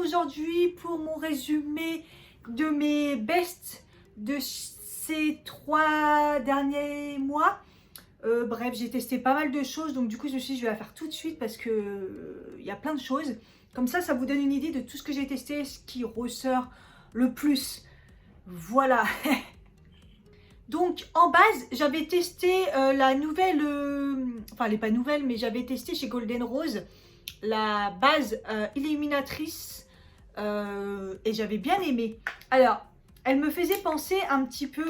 aujourd'hui pour mon résumé de mes bests de ces 3 derniers mois. Bref, j'ai testé pas mal de choses, donc du coup je me suis dit je vais la faire tout de suite parce que il y a plein de choses. Comme ça vous donne une idée de tout ce que j'ai testé, ce qui ressort le plus. Voilà. Donc en base, j'avais testé la nouvelle, enfin elle n'est pas nouvelle, mais j'avais testé chez Golden Rose la base illuminatrice et j'avais bien aimé. Alors, elle me faisait penser un petit peu,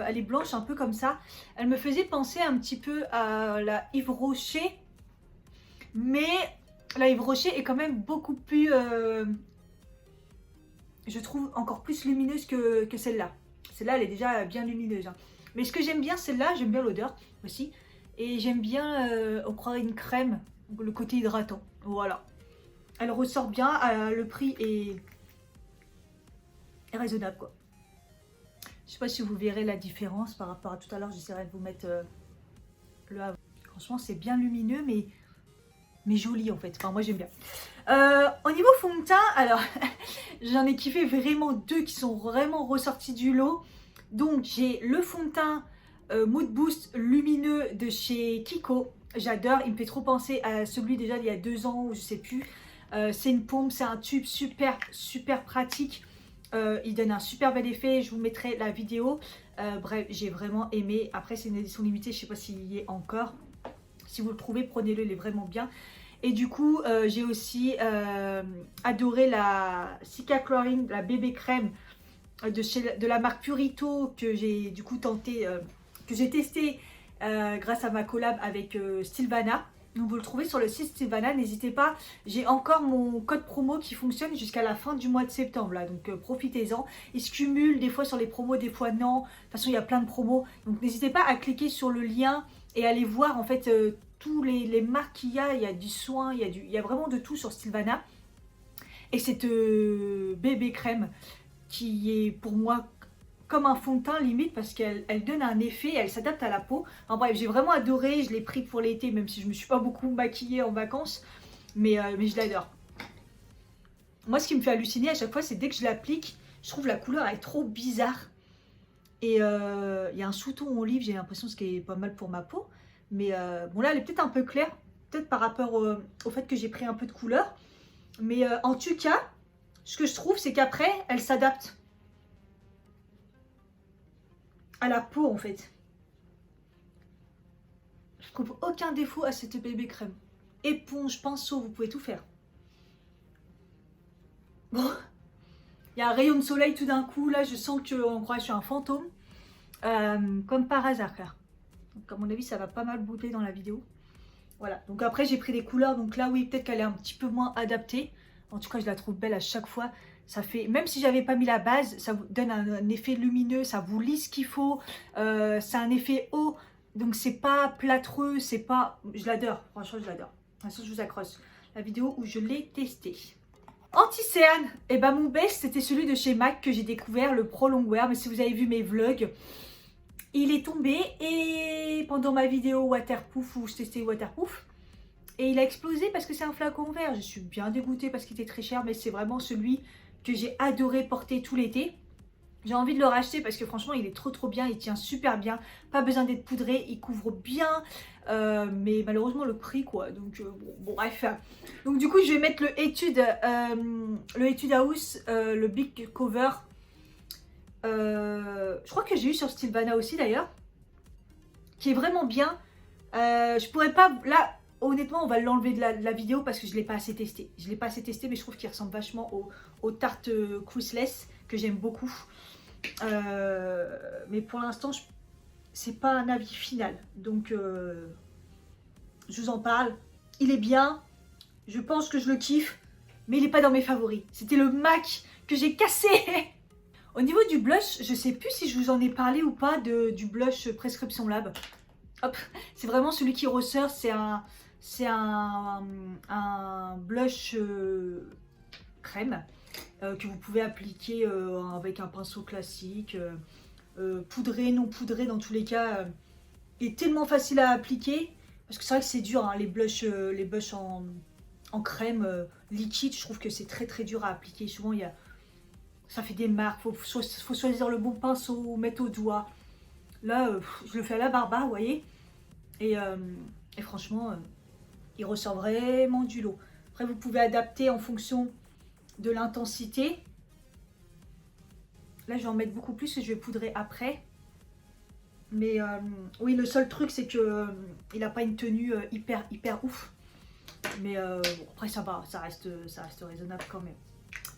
elle est blanche un peu comme ça, elle me faisait penser un petit peu à la Yves Rocher, mais la Yves Rocher est quand même beaucoup plus, je trouve encore plus lumineuse que celle-là. Celle-là, elle est déjà bien lumineuse. Hein. Mais ce que j'aime bien, celle-là, j'aime bien l'odeur aussi. Et j'aime bien, on croirait une crème, le côté hydratant. Voilà. Elle ressort bien, le prix est raisonnable, quoi. Je sais pas si vous verrez la différence par rapport à tout à l'heure. J'essaierai de vous mettre le avant. Franchement, c'est bien lumineux, mais joli en fait. Enfin, moi, j'aime bien. Au niveau fond de teint, alors, j'en ai kiffé vraiment 2 qui sont vraiment ressortis du lot. Donc, j'ai le fond de teint Mood Boost lumineux de chez Kiko. J'adore, il me fait trop penser à celui déjà d'il y a 2 ans ou je sais plus. C'est une pompe, c'est un tube super pratique. Il donne un super bel effet, je vous mettrai la vidéo. Bref, j'ai vraiment aimé. Après, c'est une édition limitée, je sais pas s'il y est encore. Si vous le trouvez, prenez-le, il est vraiment bien. Et du coup, j'ai aussi adoré la Cica Chlorine, la bébé crème de la marque Purito que j'ai du coup tenté, que j'ai testé grâce à ma collab avec Sylvana. Donc vous le trouvez sur le site Sylvana, n'hésitez pas. J'ai encore mon code promo qui fonctionne jusqu'à la fin du mois de septembre là, donc profitez-en. Il se cumule des fois sur les promos, des fois non. De toute façon, il y a plein de promos. Donc n'hésitez pas à cliquer sur le lien et aller voir en fait tous les marques qu'il y a. Il y a du soin, il y a vraiment de tout sur Sylvana. Et cette bébé crème qui est pour moi comme un fond de teint limite parce qu'elle donne un effet, elle s'adapte à la peau. Enfin bref, j'ai vraiment adoré, je l'ai pris pour l'été même si je me suis pas beaucoup maquillée en vacances, mais je l'adore. Moi ce qui me fait halluciner à chaque fois c'est dès que je l'applique, je trouve la couleur est trop bizarre. Et il y a un sous-ton olive, j'ai l'impression ce qui est pas mal pour ma peau. Mais bon là elle est peut-être un peu claire, peut-être par rapport au fait que j'ai pris un peu de couleur. Mais en tout cas, ce que je trouve c'est qu'après elle s'adapte à la peau en fait. Je trouve aucun défaut à cette bébé crème. Éponge, pinceau, vous pouvez tout faire. Bon, il y a un rayon de soleil tout d'un coup, là je sens qu'on croit que je suis un fantôme. Comme par hasard. Donc à mon avis ça va pas mal bouger dans la vidéo. Voilà, donc après j'ai pris des couleurs, donc là oui peut-être qu'elle est un petit peu moins adaptée. En tout cas je la trouve belle à chaque fois. Ça fait, même si j'avais pas mis la base, ça vous donne un effet lumineux, ça vous lit ce qu'il faut. C'est un effet haut, donc c'est pas plâtreux, c'est pas... Je l'adore, franchement je l'adore. De toute façon je vous accroche la vidéo où je l'ai testé. Anti-cerne, et ben mon best c'était celui de chez MAC que j'ai découvert, le Pro Longwear. Mais si vous avez vu mes vlogs, il est tombé et pendant ma vidéo waterproof où je testais waterproof. Et il a explosé parce que c'est un flacon vert. Je suis bien dégoûtée parce qu'il était très cher, mais c'est vraiment celui que j'ai adoré porter tout l'été. J'ai envie de le racheter parce que franchement il est trop bien, il tient super bien, pas besoin d'être poudré, il couvre bien, mais malheureusement le prix quoi, donc bon, bref. Donc du coup je vais mettre le Etude House, le Big Cover, je crois que j'ai eu sur Sylvana aussi d'ailleurs, qui est vraiment bien. Je pourrais pas, là honnêtement on va l'enlever de la vidéo parce que je l'ai pas assez testé. Je l'ai pas assez testé mais je trouve qu'il ressemble vachement aux tartes Chrisless que j'aime beaucoup. Mais pour l'instant c'est pas un avis final. Donc je vous en parle. Il est bien. Je pense que je le kiffe. Mais il n'est pas dans mes favoris. C'était le MAC que j'ai cassé. Au niveau du blush, je sais plus si je vous en ai parlé ou pas du blush Prescription Lab. Hop, c'est vraiment celui qui ressort, c'est un blush crème que vous pouvez appliquer avec un pinceau classique, poudré, non poudré, dans tous les cas, est tellement facile à appliquer, parce que c'est vrai que c'est dur, hein, les blushs en crème liquide, je trouve que c'est très très dur à appliquer. Souvent, ça fait des marques, faut choisir le bon pinceau, mettre au doigt. Là, je le fais à la barba, vous voyez. Et franchement, il ressort vraiment du lot. Après, vous pouvez adapter en fonction de l'intensité. Là, je vais en mettre beaucoup plus et je vais poudrer après. Mais oui, le seul truc, c'est que il n'a pas une tenue hyper ouf. Mais bon, après, ça va, ça reste raisonnable quand même.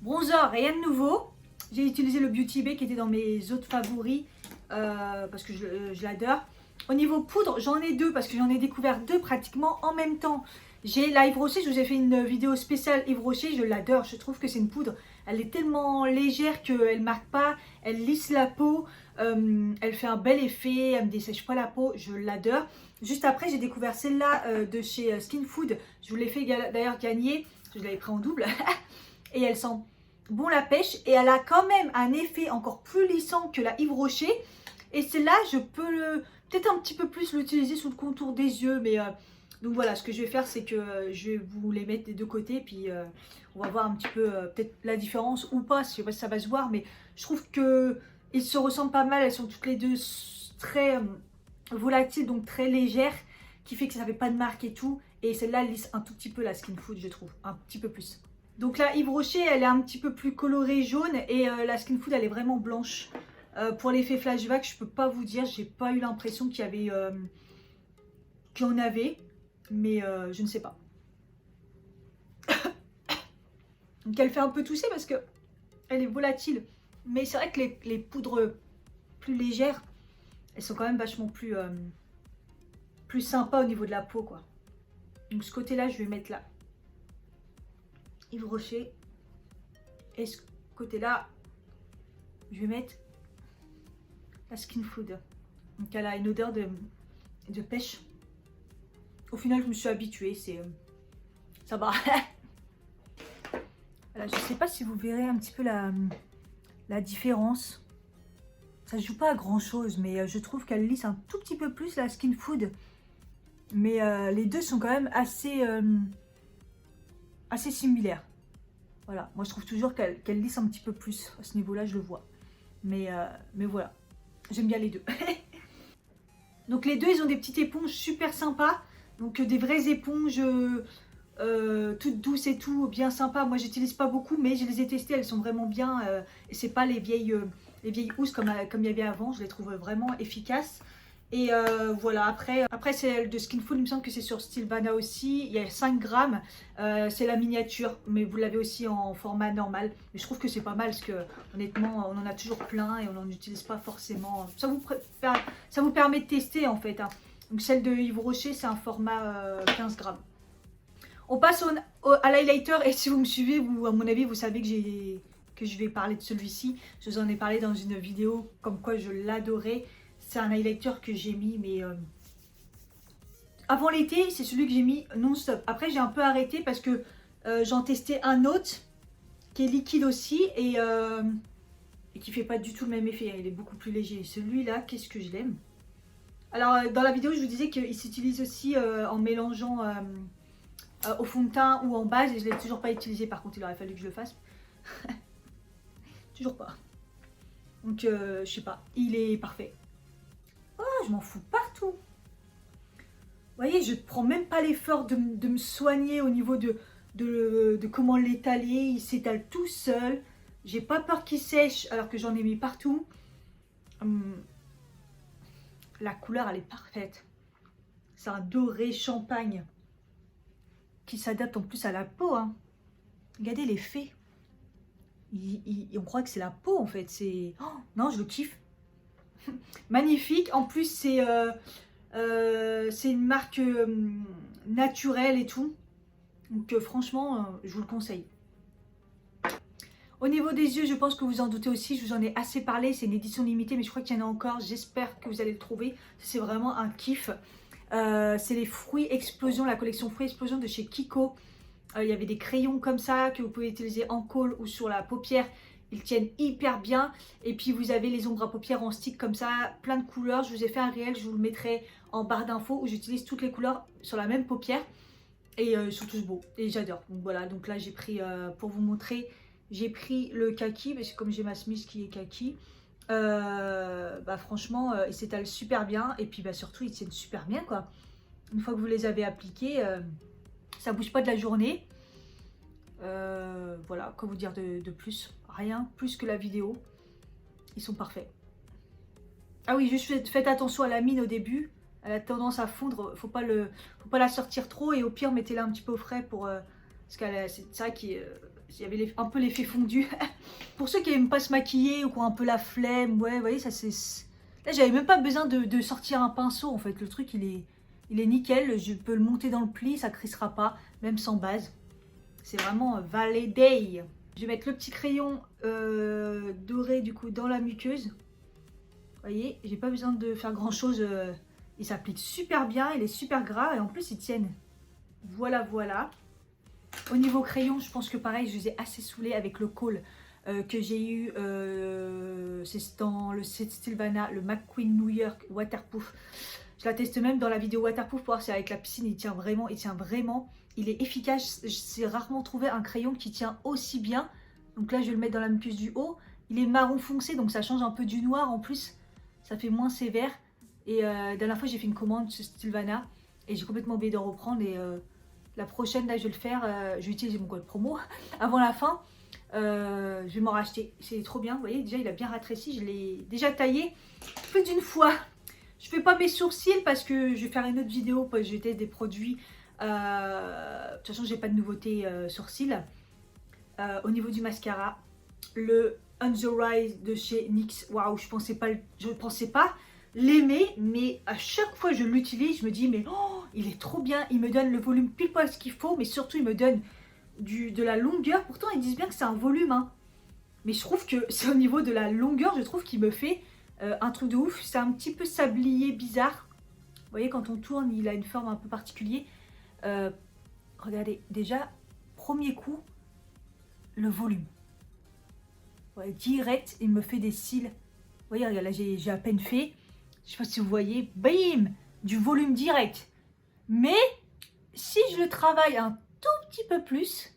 Bronzer, rien de nouveau. J'ai utilisé le Beauty Bay qui était dans mes autres favoris parce que je l'adore. Au niveau poudre, j'en ai deux parce que j'en ai découvert deux pratiquement en même temps. J'ai la Yves Rocher, je vous ai fait une vidéo spéciale Yves Rocher, je l'adore. Je trouve que c'est une poudre, elle est tellement légère qu'elle ne marque pas, elle lisse la peau, elle fait un bel effet, elle ne me dessèche pas la peau, je l'adore. Juste après, j'ai découvert celle-là de chez Skin Food. Je vous l'ai fait d'ailleurs gagner, je l'avais pris en double. Et elle sent bon la pêche et elle a quand même un effet encore plus lissant que la Yves Rocher. Et celle-là, je peux peut-être un petit peu plus l'utiliser sous le contour des yeux. Mais donc voilà, ce que je vais faire, c'est que je vais vous les mettre des deux côtés. Puis on va voir un petit peu peut-être la différence ou pas. Je ne sais pas si ça va se voir, mais je trouve qu'ils se ressemblent pas mal. Elles sont toutes les deux très volatiles, donc très légères, qui fait que ça ne fait pas de marque et tout. Et celle-là lisse un tout petit peu la Skin Food, je trouve. Un petit peu plus. Donc la Yves Rocher, elle est un petit peu plus colorée jaune et la Skin Food, elle est vraiment blanche. Pour l'effet flashback, je peux pas vous dire, j'ai pas eu l'impression qu'il y avait, qu'il y en avait, mais je ne sais pas. Donc elle fait un peu tousser parce que elle est volatile, mais c'est vrai que les poudres plus légères, elles sont quand même vachement plus sympas au niveau de la peau, quoi. Donc ce côté-là, je vais mettre là Yves Rocher. Et ce côté-là, je vais mettre la Skin Food. Donc elle a une odeur de pêche. Au final, je me suis habituée. Ça va. Voilà, je ne sais pas si vous verrez un petit peu la différence. Ça ne joue pas à grand chose, mais je trouve qu'elle lisse un tout petit peu plus la Skin Food. Mais les deux sont quand même assez similaires. Voilà, moi je trouve toujours qu'elle lisse un petit peu plus. À ce niveau-là, je le vois. Mais voilà, j'aime bien les deux. Donc les deux, ils ont des petites éponges super sympas. Donc des vraies éponges toutes douces et tout, bien sympas. Moi, j'utilise pas beaucoup, mais je les ai testées. Elles sont vraiment bien. Et c'est pas les vieilles housses comme il y avait avant. Je les trouve vraiment efficaces. Et voilà, après celle de Skin Food, il me semble que c'est sur Stilvana aussi. Il y a 5 grammes, c'est la miniature, mais vous l'avez aussi en format normal. Mais je trouve que c'est pas mal parce que honnêtement, on en a toujours plein et on n'en utilise pas forcément. Ça vous permet de tester en fait. Hein. Donc celle de Yves Rocher, c'est un format 15 grammes. On passe à l'highlighter et si vous me suivez, vous, à mon avis, vous savez que je vais parler de celui-ci. Je vous en ai parlé dans une vidéo comme quoi je l'adorais. C'est un highlighter que j'ai mis, mais avant l'été, c'est celui que j'ai mis non-stop. Après, j'ai un peu arrêté parce que j'en testais un autre qui est liquide aussi et qui fait pas du tout le même effet. Il est beaucoup plus léger. Celui-là, qu'est-ce que je l'aime. Alors, dans la vidéo, je vous disais qu'il s'utilise aussi en mélangeant au fond de teint ou en base. Et je ne l'ai toujours pas utilisé. Par contre, il aurait fallu que je le fasse. Toujours pas. Donc, je sais pas. Il est parfait. Je m'en fous partout. Vous voyez, je ne prends même pas l'effort de me soigner au niveau de comment l'étaler. Il s'étale tout seul. J'ai pas peur qu'il sèche alors que j'en ai mis partout. La couleur, elle est parfaite. C'est un doré champagne qui s'adapte en plus à la peau. Hein. Regardez l'effet. On croit que c'est la peau en fait. Oh, non, je le kiffe. Magnifique, en plus c'est une marque naturelle et tout, donc franchement je vous le conseille. Au niveau des yeux, je pense que vous en doutez aussi, je vous en ai assez parlé, c'est une édition limitée mais je crois qu'il y en a encore, j'espère que vous allez le trouver, c'est vraiment un kiff. C'est les fruits explosion, la collection fruits explosion de chez Kiko. Il y avait des crayons comme ça que vous pouvez utiliser en col ou sur la paupière. Ils tiennent hyper bien. Et puis vous avez les ombres à paupières en stick comme ça, plein de couleurs. Je vous ai fait un réel, je vous le mettrai en barre d'infos où j'utilise toutes les couleurs sur la même paupière. Et surtout beau. Et j'adore. Donc voilà, donc là j'ai pris, pour vous montrer, j'ai pris le kaki, parce que comme j'ai ma Smith qui est kaki, bah franchement, ils s'étalent super bien. Et puis bah surtout, ils tiennent super bien quoi. Une fois que vous les avez appliqués, ça bouge pas de la journée. Voilà, quoi vous dire de plus? Rien, plus que la vidéo. Ils sont parfaits. Ah oui, juste faites attention à la mine au début. Elle a tendance à fondre. Faut pas la sortir trop. Et au pire, mettez-la un petit peu au frais pour... parce que c'est vrai qu'il y avait un peu l'effet fondu. Pour ceux qui n'aiment pas se maquiller ou qui ont un peu la flemme. Ouais, vous voyez, ça c'est... Là, j'avais même pas besoin de sortir un pinceau en fait. Le truc, il est nickel. Je peux le monter dans le pli. Ça crissera pas. Même sans base. C'est vraiment Valley Day. Je vais mettre le petit crayon doré du coup dans la muqueuse. Vous voyez, j'ai pas besoin de faire grand chose. Il s'applique super bien, il est super gras et en plus ils tiennent. Voilà, voilà. Au niveau crayon, je pense que pareil, je les ai assez saoulés avec le col que j'ai eu. C'est dans le set Sylvana, le McQueen New York Waterproof. Je la teste même dans la vidéo waterproof pour voir si avec la piscine il tient vraiment. Il tient vraiment. Il est efficace. J'ai rarement trouvé un crayon qui tient aussi bien. Donc là, je vais le mettre dans la muqueuse du haut. Il est marron foncé, donc ça change un peu du noir en plus. Ça fait moins sévère. Et la dernière fois, j'ai fait une commande sur Sylvana. Et j'ai complètement oublié de reprendre. Et la prochaine, là, je vais le faire. Je vais utiliser mon code promo avant la fin. Je vais m'en racheter. C'est trop bien. Vous voyez, déjà, il a bien rétréci. Je l'ai déjà taillé plus d'une fois. Je fais pas mes sourcils parce que je vais faire une autre vidéo. Parce que j'ai testé des produits. De toute façon, j'ai pas de nouveauté sourcils. Au niveau du mascara, le On The Rise de chez NYX. Waouh, je pensais pas l'aimer, mais à chaque fois que je l'utilise, je me dis mais oh, il est trop bien. Il me donne le volume pile poil ce qu'il faut, mais surtout il me donne de la longueur. Pourtant ils disent bien que c'est un volume, hein. Mais je trouve que c'est au niveau de la longueur, je trouve qu'il me fait un truc de ouf. C'est un petit peu sablier bizarre. Vous voyez, quand on tourne, il a une forme un peu particulière. Regardez, déjà, premier coup, le volume. Ouais, direct, il me fait des cils. Vous voyez, regarde, là, j'ai à peine fait. Je sais pas si vous voyez. Bim! Du volume direct. Mais, si je le travaille un tout petit peu plus,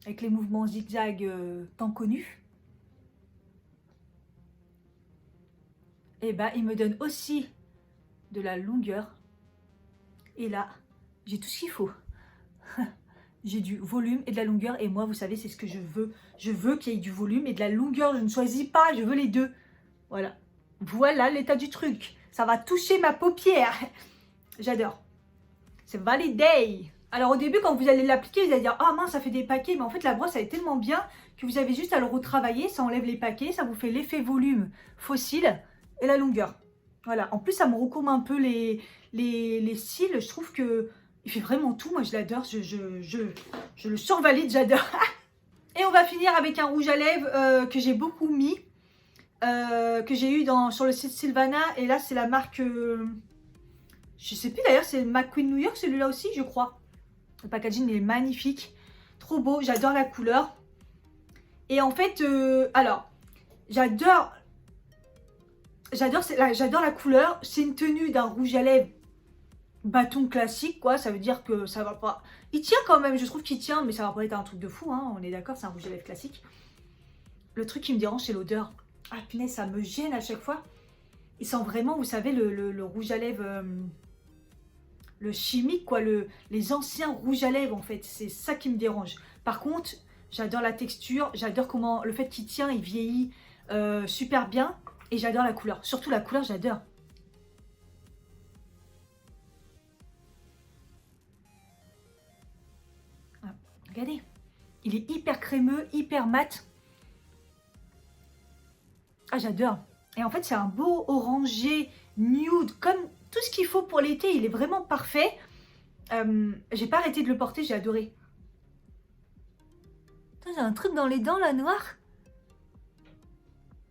avec les mouvements zigzag tant connus, et ben, il me donne aussi de la longueur. Et là, j'ai tout ce qu'il faut. J'ai du volume et de la longueur. Et moi, vous savez, c'est ce que je veux. Je veux qu'il y ait du volume et de la longueur. Je ne choisis pas, je veux les deux. Voilà. Voilà l'état du truc. Ça va toucher ma paupière. J'adore. C'est Valley Day. Alors au début, quand vous allez l'appliquer, vous allez dire « Ah mince, ça fait des paquets. » Mais en fait, la brosse, elle est tellement bien que vous avez juste à le retravailler. Ça enlève les paquets. Ça vous fait l'effet volume fossile et la longueur. Voilà. En plus, ça me recouvre un peu les cils. Je trouve que il fait vraiment tout. Moi, je l'adore. Je le survalide. J'adore. Et on va finir avec un rouge à lèvres que j'ai beaucoup mis. Que j'ai eu sur le site Sylvana. Et là, c'est la marque... je sais plus d'ailleurs, c'est le McQueen New York, celui-là aussi, je crois. Le packaging, il est magnifique. Trop beau. J'adore la couleur. Et en fait, alors, j'adore la couleur. C'est une tenue d'un rouge à lèvres bâton classique, quoi. Ça veut dire que ça va pas... Il tient quand même, je trouve qu'il tient, mais ça va pas être un truc de fou, hein. On est d'accord, c'est un rouge à lèvres classique. Le truc qui me dérange, c'est l'odeur. Ah punaise, ça me gêne à chaque fois. Il sent vraiment, vous savez, le rouge à lèvres... le chimique, quoi. Les anciens rouges à lèvres, en fait. C'est ça qui me dérange. Par contre, j'adore la texture. J'adore comment... Le fait qu'il tient, il vieillit super bien. Et j'adore la couleur. Surtout la couleur, j'adore. Regardez, il est hyper crémeux, hyper mat. Ah, j'adore. Et en fait, c'est un beau orangé nude, comme tout ce qu'il faut pour l'été. Il est vraiment parfait. J'ai pas arrêté de le porter, j'ai adoré. J'ai un truc dans les dents, là, noir.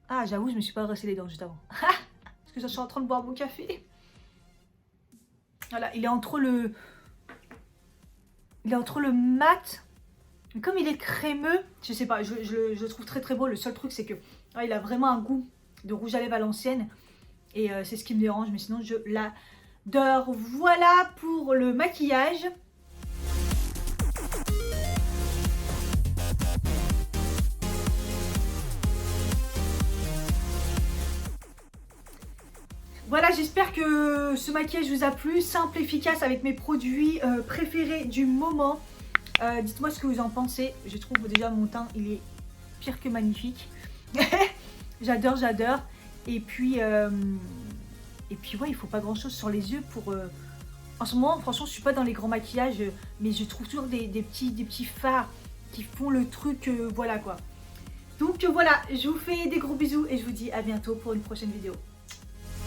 Ah, j'avoue, je me suis pas brossé les dents juste avant. Parce que je suis en train de boire mon café. Voilà, il est entre le mat... Comme il est crémeux, je sais pas, je le trouve très très beau. Le seul truc, c'est que il a vraiment un goût de rouge à lèvres à l'ancienne. Et c'est ce qui me dérange, mais sinon je l'adore. Voilà pour le maquillage. Voilà, j'espère que ce maquillage vous a plu. Simple, efficace, avec mes produits préférés du moment. Dites-moi ce que vous en pensez. Je trouve déjà mon teint, il est pire que magnifique. J'adore, j'adore. Et puis ouais, il faut pas grand chose sur les yeux pour... En ce moment, franchement, je suis pas dans les grands maquillages, mais je trouve toujours des petits fards qui font le truc, voilà quoi. Donc voilà, je vous fais des gros bisous et je vous dis à bientôt pour une prochaine vidéo.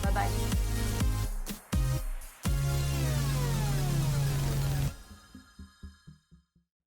Bye bye.